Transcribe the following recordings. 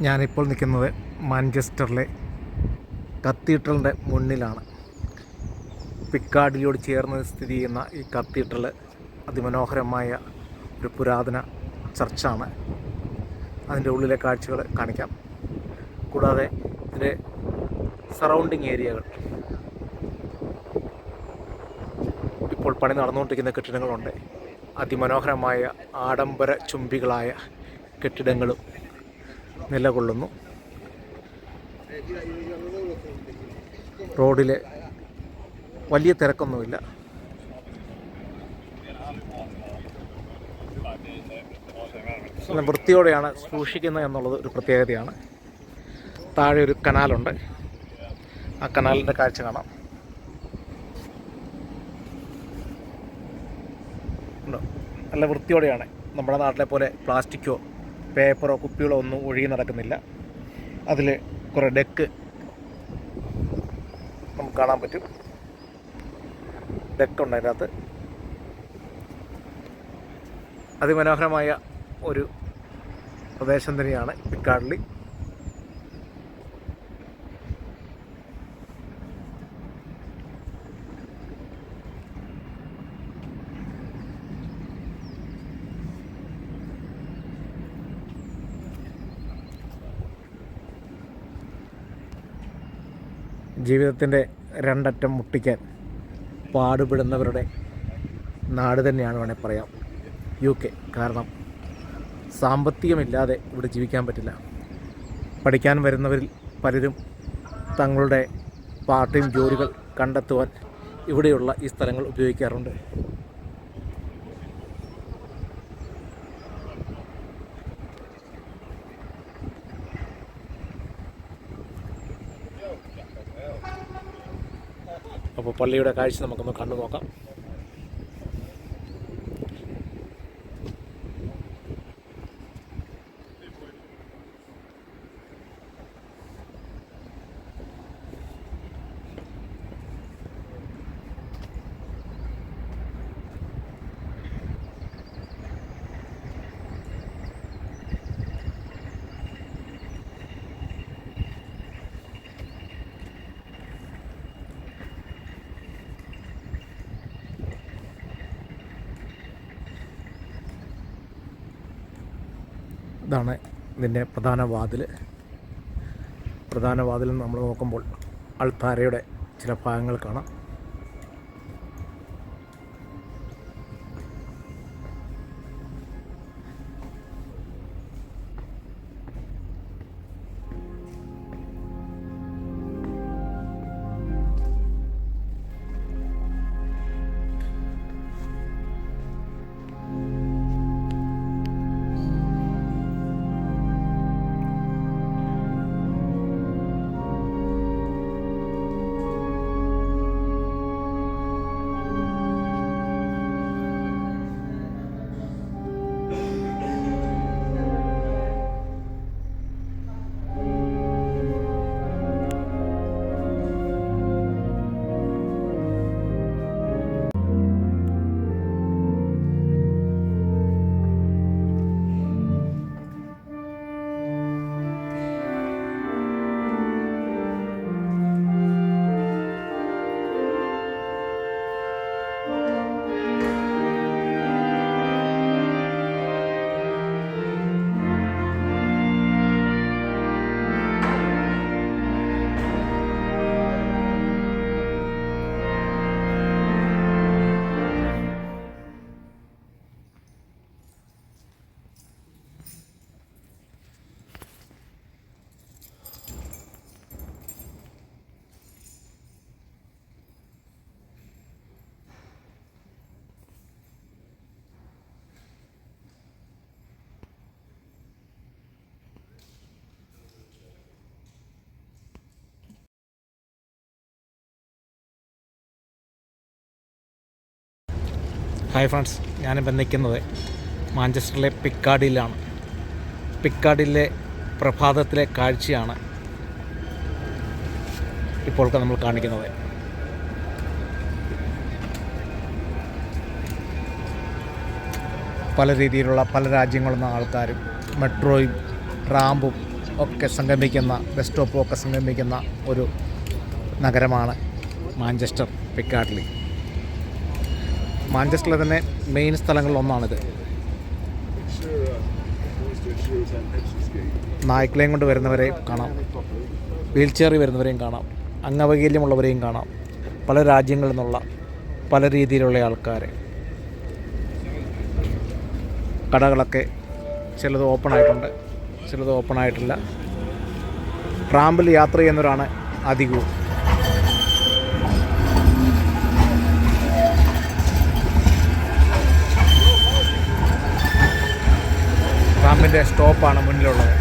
ഞാനിപ്പോൾ നിൽക്കുന്നത് മാഞ്ചസ്റ്ററിലെ കത്തീഡ്രലിൻ്റെ മുന്നിലാണ്. പിക്കാഡിലിയോട് ചേർന്ന് സ്ഥിതി ചെയ്യുന്ന ഈ കത്തീഡ്രൽ അതിമനോഹരമായ ഒരു പുരാതന ചർച്ചാണ്. അതിൻ്റെ ഉള്ളിലെ കാഴ്ചകൾ കാണിക്കാം. കൂടാതെ ഇതിൻ്റെ സറൗണ്ടിങ് ഏരിയകൾ, ഇപ്പോൾ പണി നടന്നുകൊണ്ടിരിക്കുന്ന കെട്ടിടങ്ങളുണ്ട്. അതിമനോഹരമായ ആഡംബര ചുംബികളായ കെട്ടിടങ്ങളും നിലകൊള്ളുന്നു. റോഡിൽ വലിയ തിരക്കൊന്നുമില്ല. നല്ല വൃത്തിയോടെയാണ് സൂക്ഷിക്കുന്നത് എന്നുള്ളത് ഒരു പ്രത്യേകതയാണ്. താഴെ ഒരു കനാലുണ്ട്. ആ കനാലിൻ്റെ കാഴ്ച കാണാം. നല്ല വൃത്തിയോടെയാണ്. നമ്മുടെ നാട്ടിലെ പോലെ പ്ലാസ്റ്റിക്കോ പേപ്പറോ കുപ്പികളോ ഒന്നും ഒഴുകി നടക്കുന്നില്ല. അതിൽ കുറേ ഡെക്ക് നമുക്ക് കാണാൻ പറ്റും. ഡെക്കുണ്ട് അതിനകത്ത്. അതിമനോഹരമായ ഒരു പ്രദേശം തന്നെയാണ് പിക്കാഡിലി. ജീവിതത്തിൻ്റെ രണ്ടറ്റം മുട്ടിക്കാൻ പാടുപെടുന്നവരുടെ നാട് തന്നെയാണ് വേണമെങ്കിൽ പറയാം UK. കാരണം സാമ്പത്തികമില്ലാതെ ഇവിടെ ജീവിക്കാൻ പറ്റില്ല. പഠിക്കാൻ വരുന്നവരിൽ പലരും തങ്ങളുടെ പാർട്ട് ടൈം ജോലികൾ കണ്ടെത്തുവാൻ ഇവിടെയുള്ള ഈ സ്ഥലങ്ങൾ ഉപയോഗിക്കാറുണ്ട്. അപ്പോൾ പള്ളിയുടെ കാഴ്ച നമുക്കൊന്ന് കണ്ടു നോക്കാം. ഇതാണ് ഇതിൻ്റെ പ്രധാന വാതിൽ. പ്രധാന വാതിൽ നമ്മൾ നോക്കുമ്പോൾ അൾത്താരയുടെ ചില ഭാഗങ്ങൾ കാണാം. ഹായ് ഫ്രണ്ട്സ്, ഞാനിപ്പോൾ നിൽക്കുന്നത് മാഞ്ചസ്റ്ററിലെ പിക്കാഡിലാണ്. പിക്കാഡിലെ പ്രഭാതത്തിലെ കാഴ്ചയാണ് ഇപ്പോൾ നമ്മൾ കാണിക്കുന്നത്. പല രീതിയിലുള്ള പല രാജ്യങ്ങളിൽ നിന്ന് ആൾക്കാരും മെട്രോയും ട്രാമ്പും ഒക്കെ സംഗമിക്കുന്ന ബസ് സ്റ്റോപ്പും ഒക്കെ സംഗമിക്കുന്ന ഒരു നഗരമാണ് മാഞ്ചസ്റ്റർ പിക്കാഡിലി. മാഞ്ചസ്റ്ററിലെ തന്നെ മെയിൻ സ്ഥലങ്ങളിലൊന്നാണിത്. നായ്ക്കളെയും കൊണ്ട് വരുന്നവരെയും കാണാം, വീൽ ചെയറിൽ വരുന്നവരെയും കാണാം, അംഗവൈകല്യമുള്ളവരെയും കാണാം, പല രാജ്യങ്ങളിൽ നിന്നുള്ള പല രീതിയിലുള്ള ആൾക്കാരെ. കടകളൊക്കെ ചിലത് ഓപ്പൺ ആയിട്ടുണ്ട്, ചിലത് ഓപ്പൺ ആയിട്ടില്ല. ട്രാമ്പിൽ യാത്ര ചെയ്യുന്നവരാണ് അധികവും. ട്രാമ്പിൻ്റെ സ്റ്റോപ്പാണ് മുന്നിലുള്ളത്.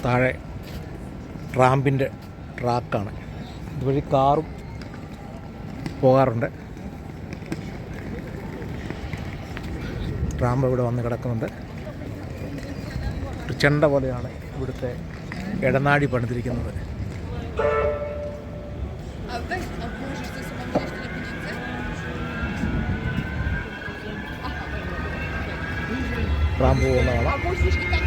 താഴെ ട്രാമ്പിൻ്റെ ട്രാക്കാണ്. ഇതുവഴി കാറും പോകാറുണ്ട്. ട്രാമ്പ് ഇവിടെ വന്ന് കിടക്കുന്നുണ്ട്. ഒരു ചെണ്ട പോലെയാണ് ഇവിടുത്തെ ഇടനാഴി പണിതിരിക്കുന്നത്. ട്രാമ്പ് പോകുന്ന കാണാം.